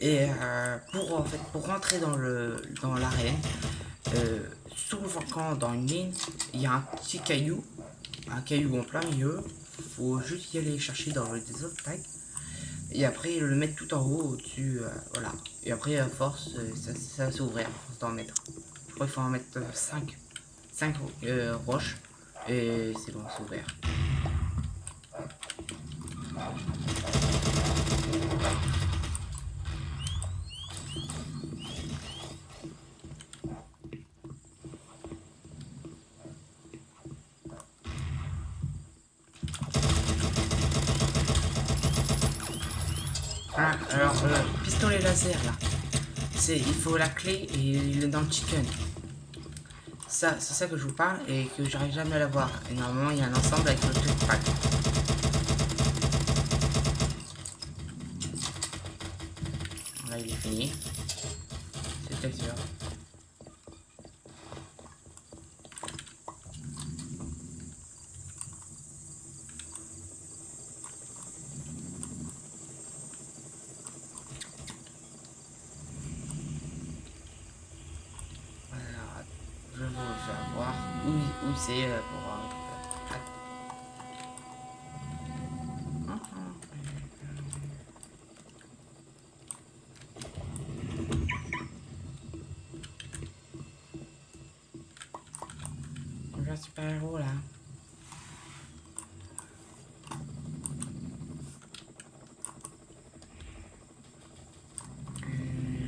Et pour en fait pour rentrer dans l'arène, souvent quand dans une ligne, il y a un caillou en plein milieu. Faut juste y aller chercher dans le des obstacles. Et après le mettre tout en haut au-dessus, voilà. Et après à force, ça va s'ouvrir à force d'en mettre. Je crois qu'il faut en mettre 5 roches. Et c'est bon, c'est ouvert. Voilà, alors le pistolet laser là, il faut la clé et il est dans le chicken. Ça, c'est ça que je vous parle et que j'arrive jamais à l'avoir. Et normalement, il y a un ensemble avec le jetpack. Là, il est fini. C'était sûr. Alors, je vais vous faire voir où c'est pour... On voit un super héros là.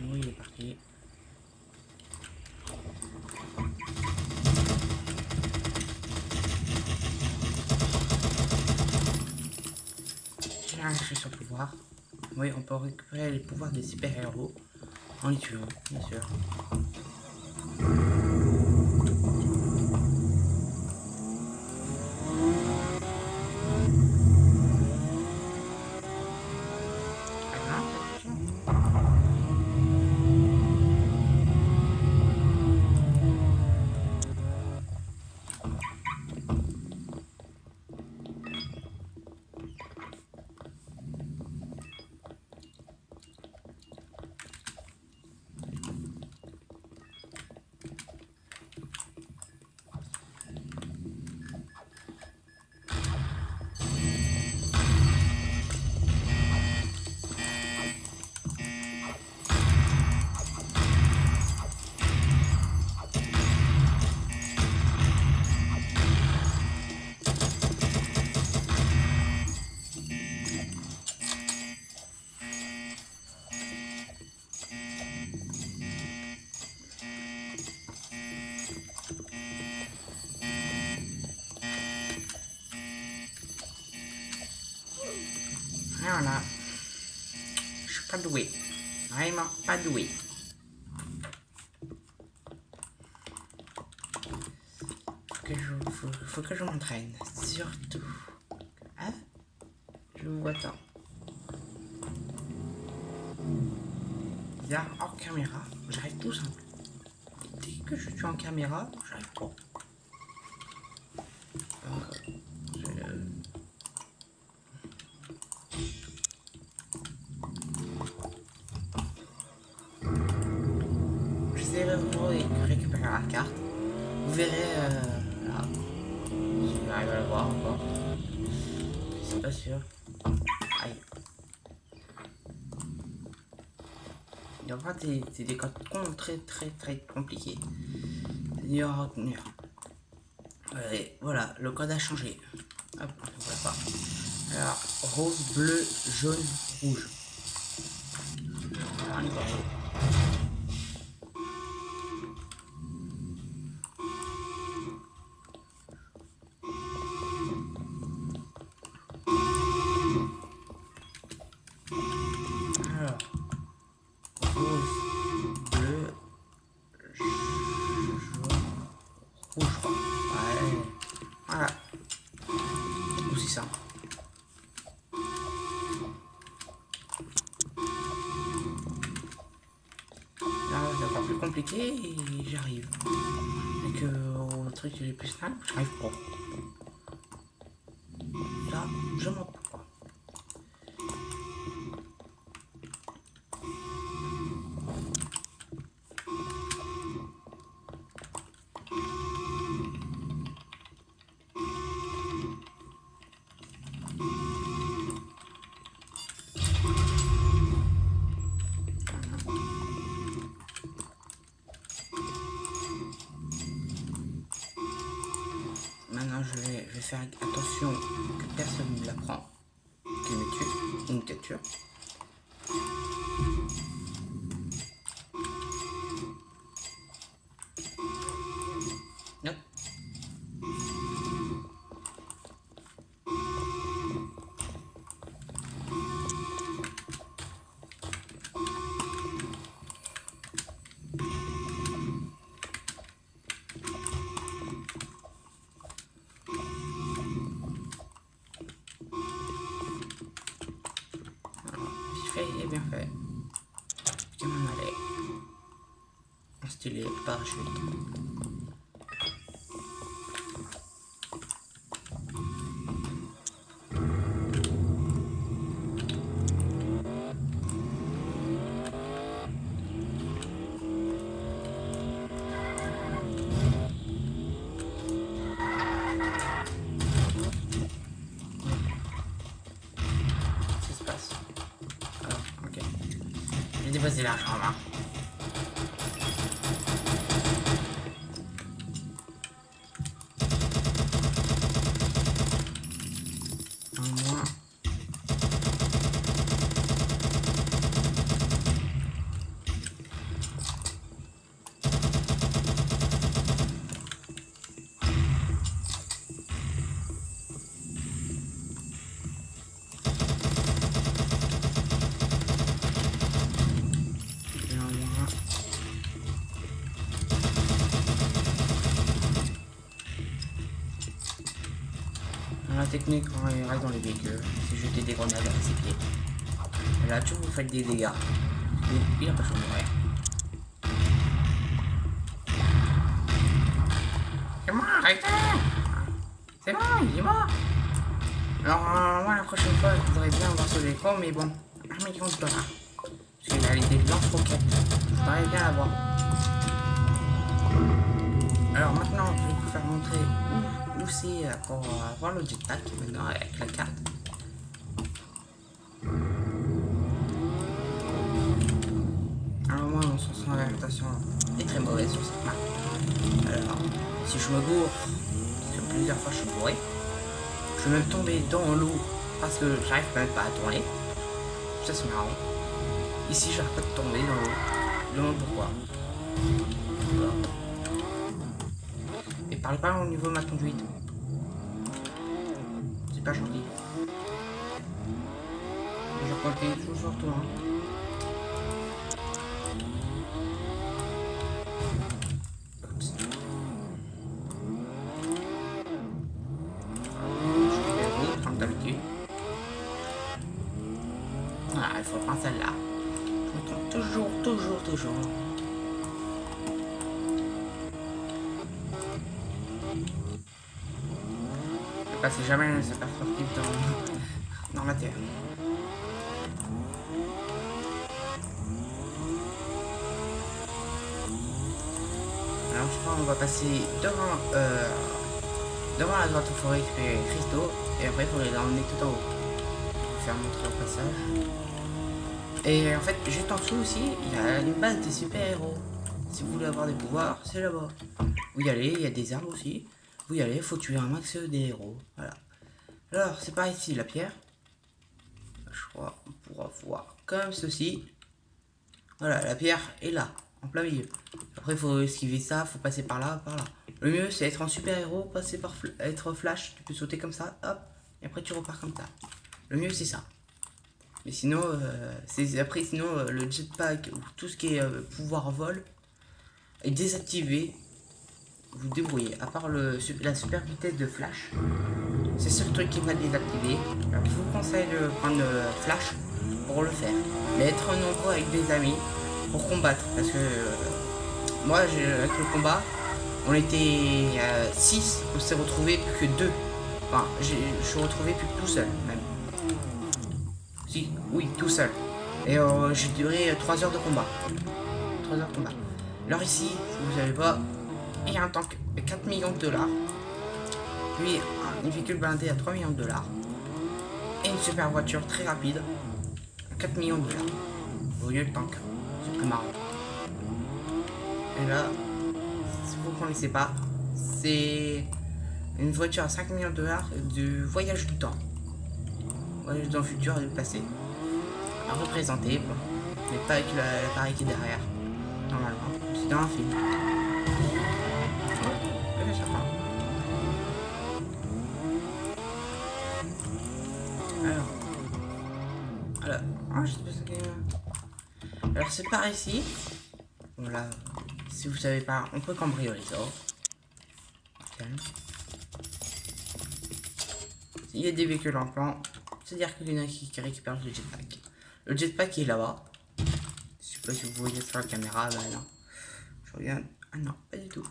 Oui, il est parti. Je suis sur le pouvoir. Oui, on peut récupérer les pouvoirs des super-héros en les tuant, bien sûr. Ah, voilà. Je suis pas doué. Vraiment pas doué. Faut que je m'entraîne. Surtout. Hein? Je vous attends. Là, hors caméra, j'arrive tout simple. Dès que je suis en caméra, j'arrive pas. J'essaierai de récupérer la carte. Vous verrez là. Si j'arrive à la voir encore. C'est pas sûr. Aïe. Il y aura des codes très compliqués. Il y aura à retenir. Et voilà, le code a changé. Hop, on voit pas. Alors, rose, bleu, jaune, rouge. Alors, on y va. Alors, rose, bleu, jaune, rouge, je crois. Ouais. Voilà. Aussi ça. Là, c'est encore plus compliqué et j'arrive. Et que au truc les plus simple, j'arrive pas. Là, je m'en peux pas. faire attention que personne ne la prend, qu'il me tue, ou me capture. Non. Fait et bien fait. Comme on allait. Un stylet parachute. Qu'est-ce qui se passe? Ah, ok. J'ai déposé l'argent là. Un moins. Et un moins. La technique quand il reste dans les véhicules, c'est jeter des grenades à ses pieds. Et là, tu vous faites des dégâts. Il a pas changé rien. C'est moi, arrêtez! C'est bon, il est mort! Alors, moi, la prochaine fois, je voudrais bien avoir ce l'écran, mais bon, 1 million de dollars. Parce qu'il a des lance-roquettes. Je voudrais bien l'avoir. Alors maintenant, je vais vous faire montrer où c'est pour avoir le jetpack maintenant avec la carte. Alors moi, mon sens en orientation est très mauvais sur cette map. Alors, si je me gourre, parce que plusieurs fois je suis bourré, je vais même tomber dans l'eau parce que j'arrive même pas à tourner. Ça c'est marrant. Ici, j'arrive pas de tomber dans l'eau. Je me demande pourquoi. Voilà. Et parle pas au niveau de ma conduite. C'est pas gentil. Je continue toujours sur toi. Oups. Je vais vous comme d'habitude. Ah, il faut prendre celle-là. Je me trompe toujours. Je passe jamais un super sportif dans la terre. Alors je crois qu'on va passer devant la grotte où il faut récupérer les cristaux et après il faudrait l'emmener tout en haut. Je vais vous faire montrer au passage. Et en fait, juste en dessous aussi, il y a une base des super-héros. Si vous voulez avoir des pouvoirs, c'est là-bas. Vous y allez, il y a des armes aussi. Vous y allez, il faut tuer un max des héros. Voilà. Alors, c'est par ici la pierre. Je crois qu'on pourra voir comme ceci. Voilà, la pierre est là, en plein milieu. Après, il faut esquiver ça, faut passer par là, par là. Le mieux, c'est être un super-héros, passer par être Flash. Tu peux sauter comme ça, hop, et après tu repars comme ça. Le mieux, c'est ça. Mais sinon, le jetpack ou tout ce qui est pouvoir vol est désactivé. Vous débrouillez. À part la super vitesse de Flash, c'est le seul truc qui va désactiver. Alors, je vous conseille de prendre Flash pour le faire. Mais être nombreux avec des amis pour combattre. Parce que moi, avec le combat, on était 6, on s'est retrouvé plus que 2. Enfin, je suis retrouvé plus que tout seul, même. Si, oui, tout seul. Et j'ai duré 3 heures de combat. 3 heures de combat. Alors ici, si vous savez pas, il y a un tank de 4 millions de dollars. Puis un véhicule blindé à 3 millions de dollars. Et une super voiture très rapide à 4 millions de dollars. Au lieu de tank. C'est plus marrant. Et là, si vous ne connaissez pas, c'est Une voiture à 5 millions de dollars de voyage du temps. Voyage dans le futur et le passé. À représenter, bon. Mais pas avec l'appareil qui est derrière. Normalement. C'est dans un film. Ouais, ça va. Alors, ah, je sais pas ce qu'il y a. Alors c'est par ici. Voilà. Si vous savez pas, on peut cambrioler ça. Calme. Il y a des véhicules en plan, c'est-à-dire qu'il y en a qui récupèrent le jetpack. Le jetpack est là-bas. Je sais pas si vous voyez sur la caméra, là, là. Je regarde. Ah non, pas du tout.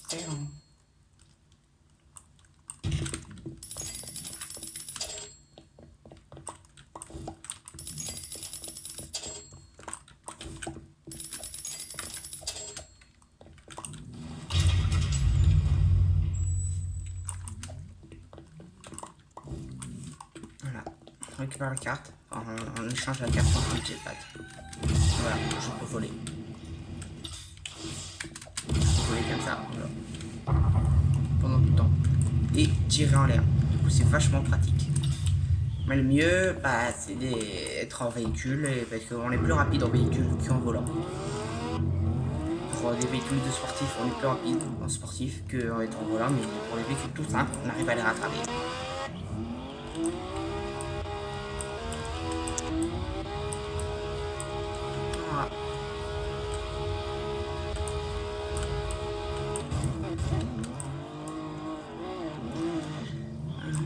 C'est long. Voilà, on récupère la carte, enfin, on échange la carte contre le jetpack. Voilà, je peux voler. Je peux voler comme ça, voilà. Pendant tout le temps. Et tirer en l'air. Du coup, c'est vachement pratique. Mais le mieux, bah, c'est d'être en véhicule, parce qu'on est plus rapide en véhicule qu'en volant. Pour des véhicules de sportifs, on est plus rapide en sportif qu'en étant en volant, mais pour les véhicules tout simples, on arrive à les rattraper. Voilà.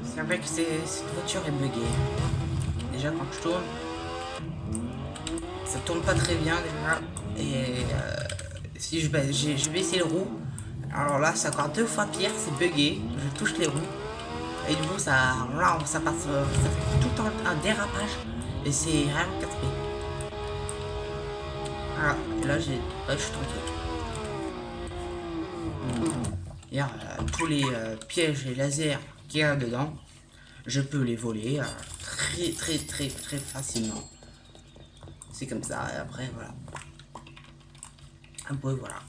C'est vrai que cette voiture est buggée. Déjà quand je tourne, ça tourne pas très bien déjà. Et si j'ai baissé les roues, alors là c'est encore 2 fois pire, c'est buggé. Je touche les roues. Et du coup ça passe, ça fait tout le temps un dérapage. Et c'est vraiment casse-pied. Voilà, et là je suis tranquille. Il y a tous les pièges et lasers qu'il y a dedans. Je peux les voler très facilement. C'est comme ça, et après voilà. Un peu voilà.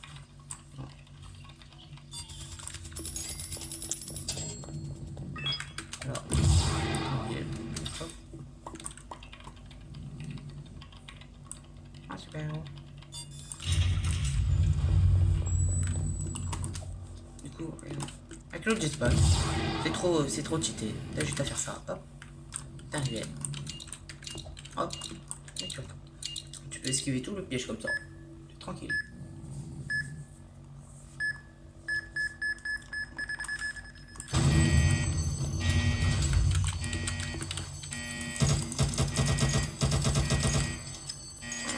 Alors, hop. Ah super. Du coup, avec le jetpack, c'est trop cheaté. T'as juste à faire ça, hop. T'es arrivé. Hop. Et tu peux esquiver tout le piège comme ça. C'est tranquille.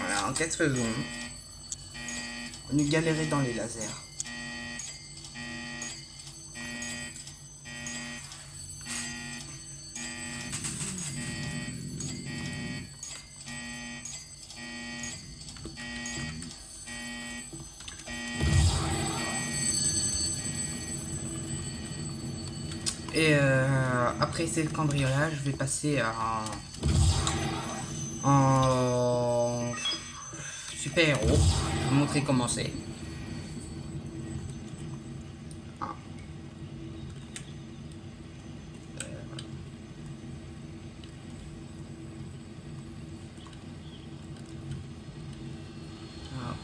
Voilà, en 4 secondes, on est galéré dans les lasers. Et après ce cambriolage, je vais passer en super héros. Je vais vous montrer comment c'est. Ah. Ah.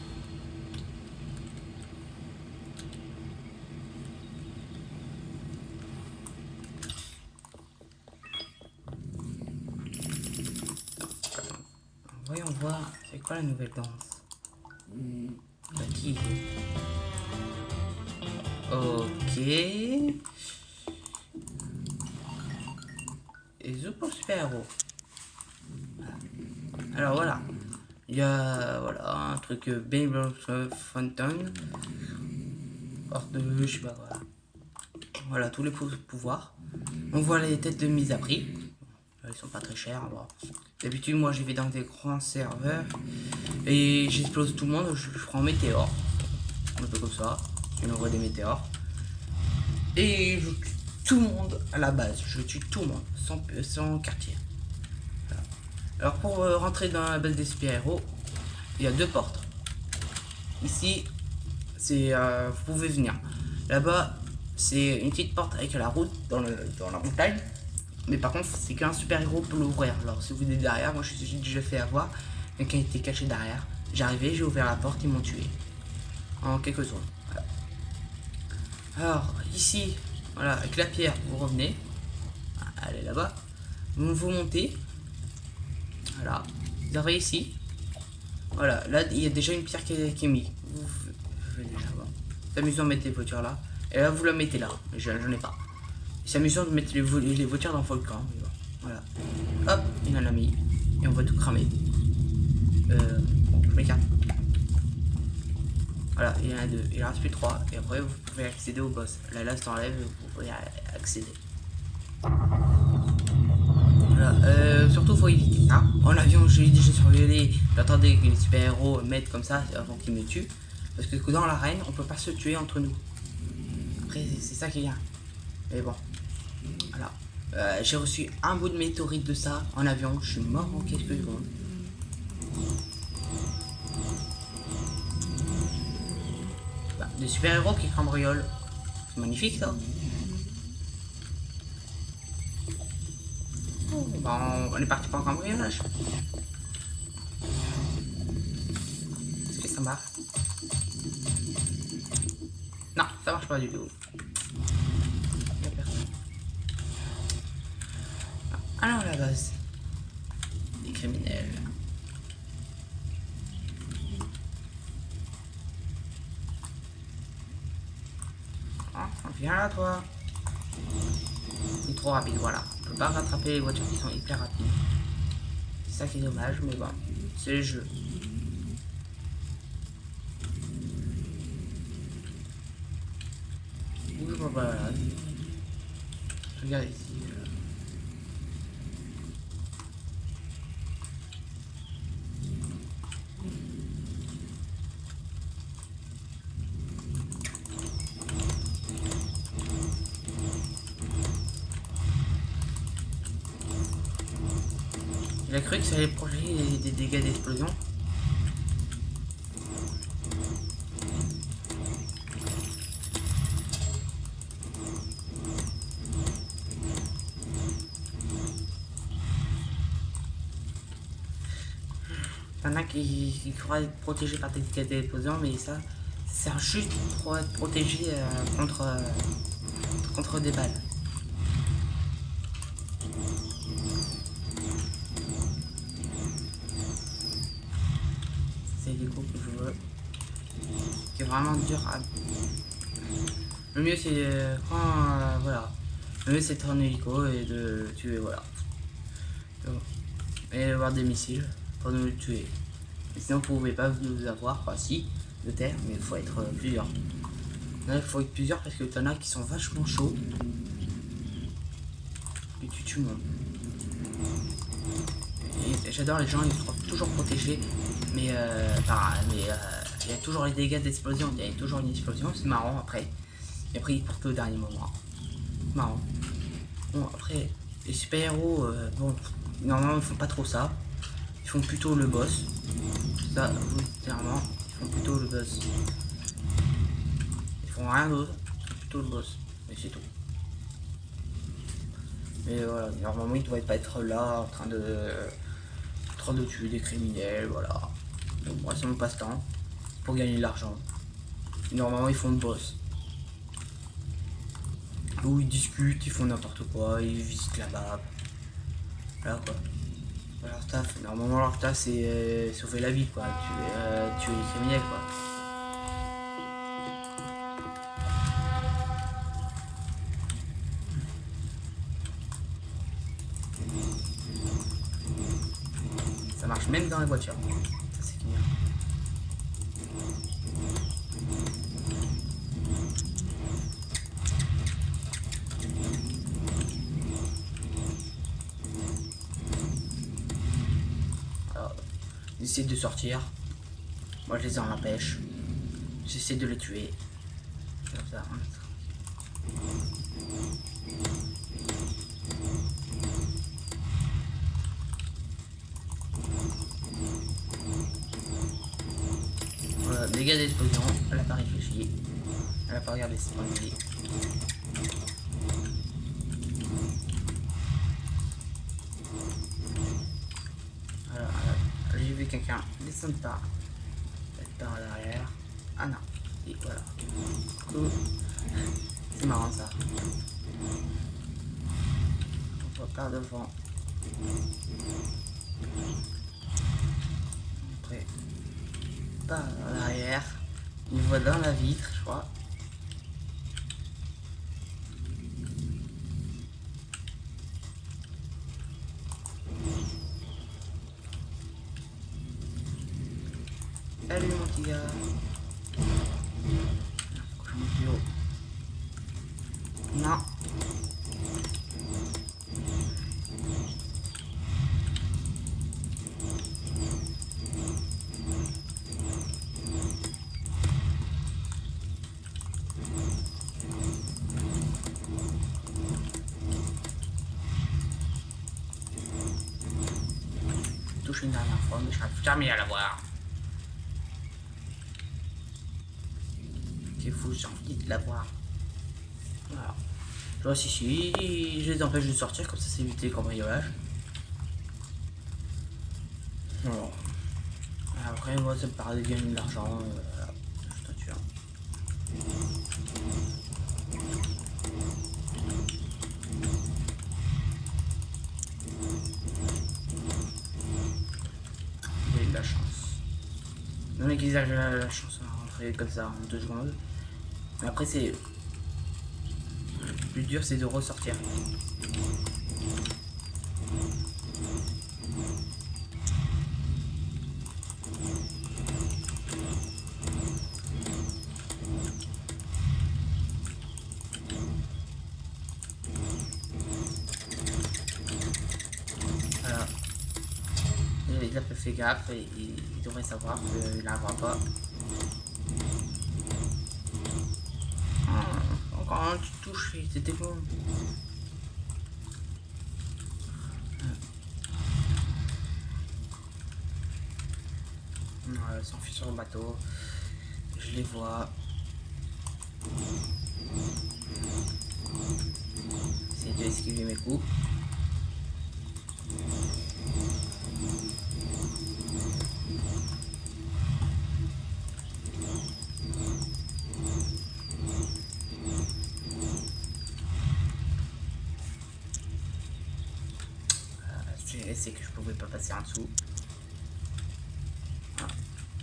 Voyons voir, c'est quoi la nouvelle danse? Qui? Ok. Et Super Super Héros. Alors voilà. Il y a voilà, un truc Baby Fountain. Hors de je sais pas quoi. Voilà tous les pouvoirs. On voit les têtes de mise à prix. Ils sont pas très chers. Bon. D'habitude, moi, j'y vais dans des grands serveurs et j'explose tout le monde. Je prends météore, un peu comme ça. Je m'envoie des météores et tout le monde à la base. Je tue tout le monde, sans quartier. Voilà. Alors pour rentrer dans la base des super-héros, il y a 2 portes. Ici, c'est vous pouvez venir. Là-bas, c'est une petite porte avec la route dans la montagne. Mais par contre, c'est qu'un super-héros peut l'ouvrir. Alors si vous êtes derrière, moi je suis déjà fait avoir. Quelqu'un était caché derrière. J'arrivais, j'ai ouvert la porte, ils m'ont tué. En quelques secondes. Voilà. Alors, ici, voilà, avec la pierre, vous revenez. Elle est là-bas. Vous montez. Voilà. Vous arrivez ici. Voilà, là, il y a déjà une pierre qui est mise. Vous venez là-bas. C'est amusant de mettre les voitures là. Et là, vous la mettez là. J'en ai pas. C'est amusant de mettre les voitures dans le volcan. Bon. Voilà. Hop, il en a mis. Et on va tout cramer. Bon, je m'écarte. Voilà, il y en a 2. Il en reste plus 3. Et après, vous pouvez accéder au boss. Là, t'enlève et vous pouvez accéder. Voilà, surtout faut éviter ça. En avion, j'ai déjà survolé. J'attendais que les super-héros mettent comme ça avant qu'ils me tuent. Parce que dans l'arène, on peut pas se tuer entre nous. Après, c'est ça qui est bien. Mais bon, voilà. J'ai reçu un bout de météorite de ça en avion. Je suis mort en quelques secondes. Bah, des super-héros qui cambriolent. C'est magnifique ça. Bon, on est parti pour un cambriolage. Est-ce que ça marche? Non, ça marche pas du tout. Il y a personne. Alors la base des criminels. Ah, viens là toi. Il est trop rapide, voilà. On peut pas rattraper les voitures qui sont hyper rapides. C'est ça qui est dommage, mais bon, c'est le jeu. Voilà. Regarde ici. J'ai cru que ça allait protéger des dégâts d'explosion. Il y en a qui croient être protégés par des dégâts d'explosion, mais ça sert juste pour être protégé contre des balles. C'est du coup que je veux. C'est vraiment dur à... Le mieux c'est quand voilà. Le mieux c'est de prendre un hélico et de tuer, voilà. Et avoir des missiles pour nous le tuer. Et sinon vous pouvez pas nous avoir, enfin si, de terre, mais il faut être plusieurs. Là il faut être plusieurs parce que t'en as qui sont vachement chauds. Et tu tues moi. J'adore les gens, ils sont toujours protégés, mais il y a toujours les dégâts d'explosion, il y a toujours une explosion, c'est marrant après. Et après ils portent au dernier moment. Marrant. Bon après, les super-héros, bon, normalement ils font pas trop ça. Ils font plutôt le boss. Ça, clairement, ils font plutôt le boss. Ils font rien d'autre, ils font plutôt le boss. Mais c'est tout. Mais voilà, normalement ils doivent pas être là en train de tuer des criminels, voilà. Donc moi c'est mon passe-temps pour gagner de l'argent. Normalement ils font le boss. Où ils discutent, ils font n'importe quoi, ils visitent la map. Voilà quoi. Leur taf, normalement leur taf c'est sauver la vie quoi, tuer les criminels quoi. Ça marche même dans les voitures. Ça c'est bien. Alors, ils essaient de sortir. Moi je les empêche. J'essaie de les tuer. Comme ça. dégâts d'explosion. Elle a pas réfléchi. Elle a pas regardé ses points de vie. Alors, j'ai vu quelqu'un descendre par derrière. Ah non. Et voilà. Cool. C'est marrant ça. On va par devant. Après, par l'arrière. Il voit dans la vitre, je crois. Salut mon petit gars. Pourquoi je monte plus haut? Non. Touche une dernière fois, mais je n'arrive jamais à la voir. C'est fou, j'ai envie de la voir. Voilà. Je vois si je les empêche de sortir, comme ça c'est évité le cambriolage. Alors, après, moi ça me paraît de gagner de l'argent. Voilà. Je te tue. J'ai eu de la chance. Le mec ils arrivent à la chance à rentrer comme ça en 2 secondes. Mais après c'est... Le plus dur c'est de ressortir. Voilà. Il a fait gaffe et il devrait savoir qu'il la voit pas. Encore un, tu touches, c'était bon. Ils s'enfuient sur le bateau. Je les vois. J'essaie de esquiver mes coups. C'est que je pouvais pas passer en dessous.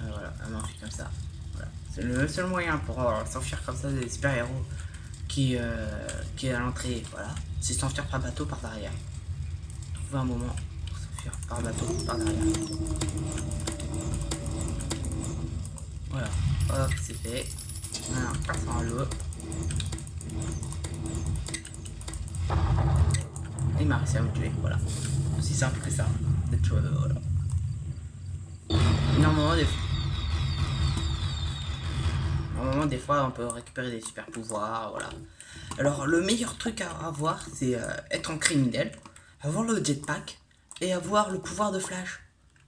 Voilà, elle m'enfuit comme ça. Voilà. C'est le seul moyen pour s'enfuir comme ça des super-héros qui est à l'entrée. Voilà. C'est s'enfuir par bateau par derrière. Trouver un moment pour s'enfuir par bateau par derrière. Voilà. Hop, c'est fait. Voilà, on passe en l'eau. Il m'a réussi à me tuer. Voilà. Aussi simple que ça. D'être tué, voilà. Normalement, des fois, on peut récupérer des super pouvoirs, voilà. Alors, le meilleur truc à avoir, c'est être un criminel, avoir le jetpack et avoir le pouvoir de flash.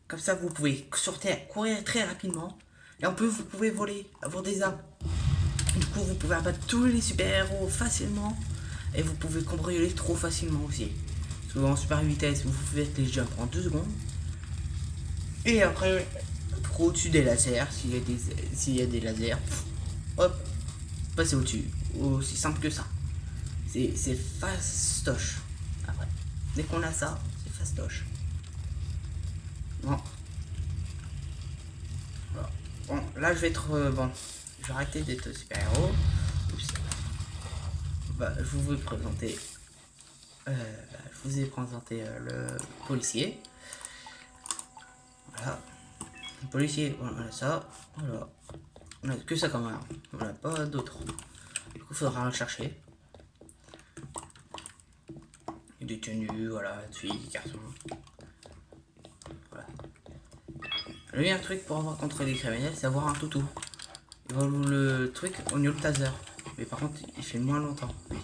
Comme ça, vous pouvez sur terre courir très rapidement et en plus, vous pouvez voler, avoir des armes. Du coup, vous pouvez abattre tous les super-héros facilement et vous pouvez cambrioler trop facilement aussi. Souvent en super vitesse, vous faites les jumps en 2 secondes. Et après, au-dessus des lasers, s'il y a des lasers, hop, passez au-dessus. Aussi simple que ça. C'est fastoche. Après, dès qu'on a ça, c'est fastoche. Bon. Voilà. Bon, là je vais être... bon, je vais arrêter d'être super-héros. Bah, je vous ai présenté... le policier. Voilà. Le policier, voilà ça. Voilà. On a que ça comme arme. On n'a pas d'autre. Du coup, il faudra le chercher. Des tenues, voilà, des cartons. Voilà. Le meilleur truc pour avoir contre les criminels, c'est avoir un toutou. Il va le truc au niveau de taser. Mais par contre, il fait moins longtemps. Oui.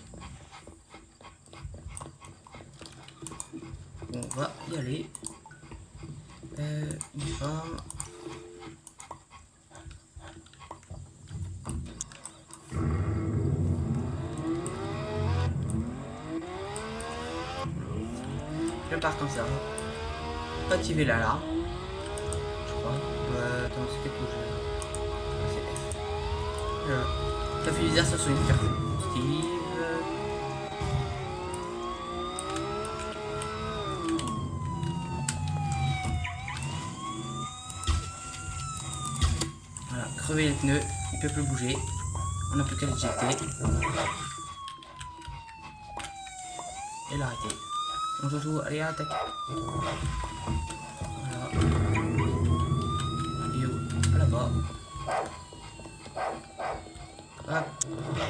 Bon, on va y aller. Une femme. part comme ça. Pas activer l'alarme. Je crois. Attends, c'est quelque chose. C'est F. Voilà. Ça fait bizarre, ça sur une carte. Steve. Voilà, crever les pneus, il peut plus bouger. On n'a plus qu'à l'éjecter. Et l'arrêter. On se retrouve, allez, attaque. Voilà. Et où? Là-bas. Hop,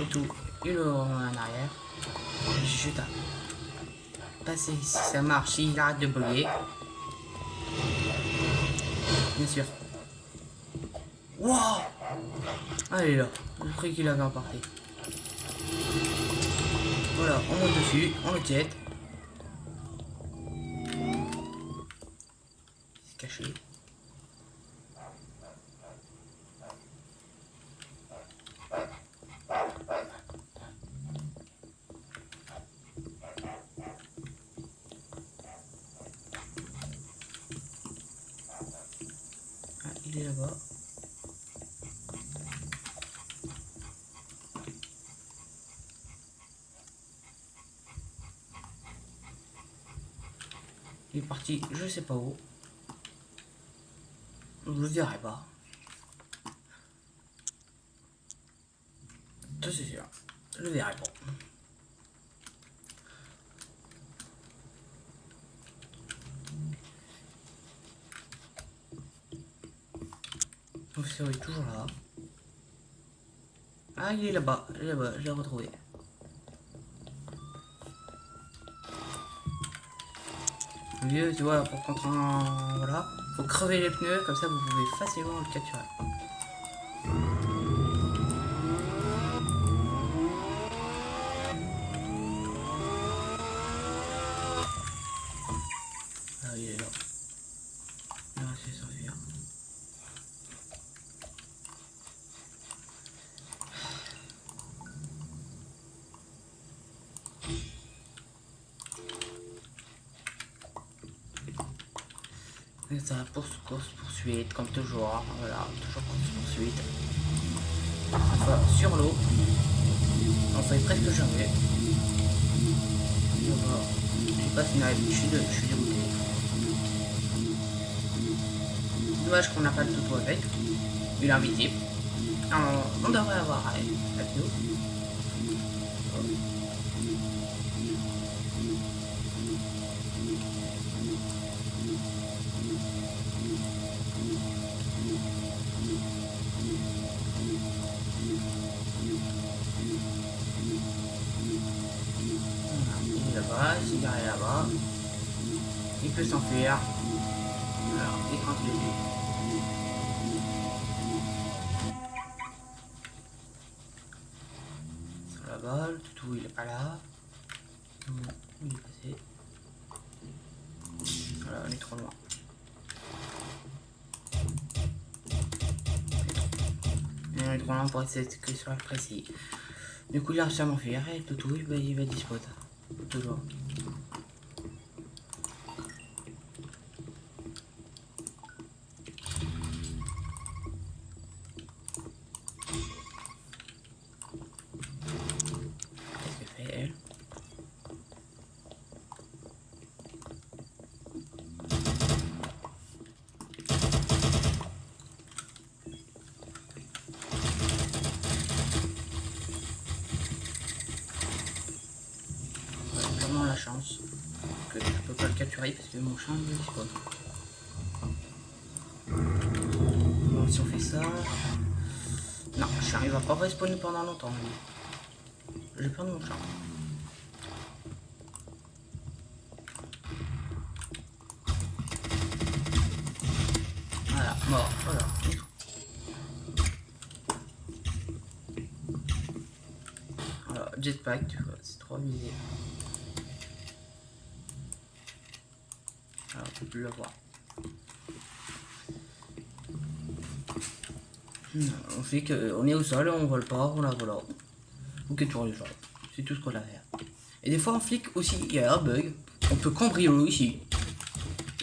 et tout. Il le remet en arrière. Je tape. Passer si ça marche, il arrête de bugger. Bien sûr. Wow! Ah, il est là. Je croyais qu'il avait emporté. Voilà, on monte dessus, on le jette. C'est caché. Ah, il est là-bas. Il est parti, je sais pas où. Je le verrai pas. Ça c'est sûr. Je le verrai pas. L'officier est toujours là. Ah, il est là-bas, je l'ai retrouvé. Mieux, tu vois, pour contre un... Voilà. Faut crever les pneus, comme ça vous pouvez facilement le capturer. Ah, il est là. Il va essayer de s'enfuir. Et ça, course-poursuite, comme toujours. Voilà, toujours course-poursuite. Enfin, sur l'eau. On fait presque jamais. Je passe une je suis dégoûté. Dommage qu'on n'a pas de toutou avec. Il est invisible. Alors, on devrait avoir avec nous. S'il arrive là-bas, il peut s'enfuir. Alors, écran de début. Sur la balle, toutou il est pas là. Où il est passé? Voilà, on est trop loin. Et on est trop loin pour essayer que sur précis. Du coup, il a réussi à m'enfuir et toutou il va disparaître. Toujours. Qu'est-ce qu'elle fait, elle? Vraiment la chance que je peux pas le capturer parce que mon champ il spawn. Bon, si on fait ça... Non, je n'arrive à pas respawner pendant longtemps. Je vais prendre mon champ. Voilà, mort, voilà. Voilà, jetpack, tu vois, c'est trop amusé. Alors, on peut plus le voir. On fait que on est au sol, on vole pas, on la vole. Ou que tu le sol. C'est tout ce qu'on a à faire. Et des fois en flic aussi, il y a un bug. On peut cambrioler ici.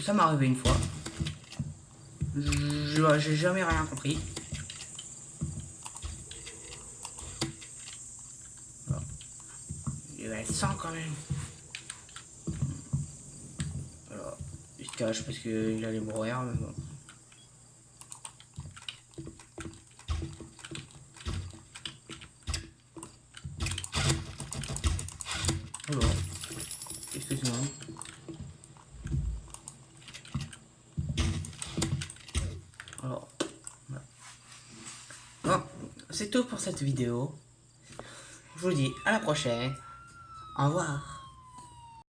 Ça m'est arrivé une fois. J'ai jamais rien compris. Voilà. Il va être 100 quand même. Alors, il se cache parce qu'il allait mourir. Mais bon. Alors, excuse-moi. Alors, voilà. Bon, c'est tout pour cette vidéo. Je vous dis à la prochaine. Au revoir.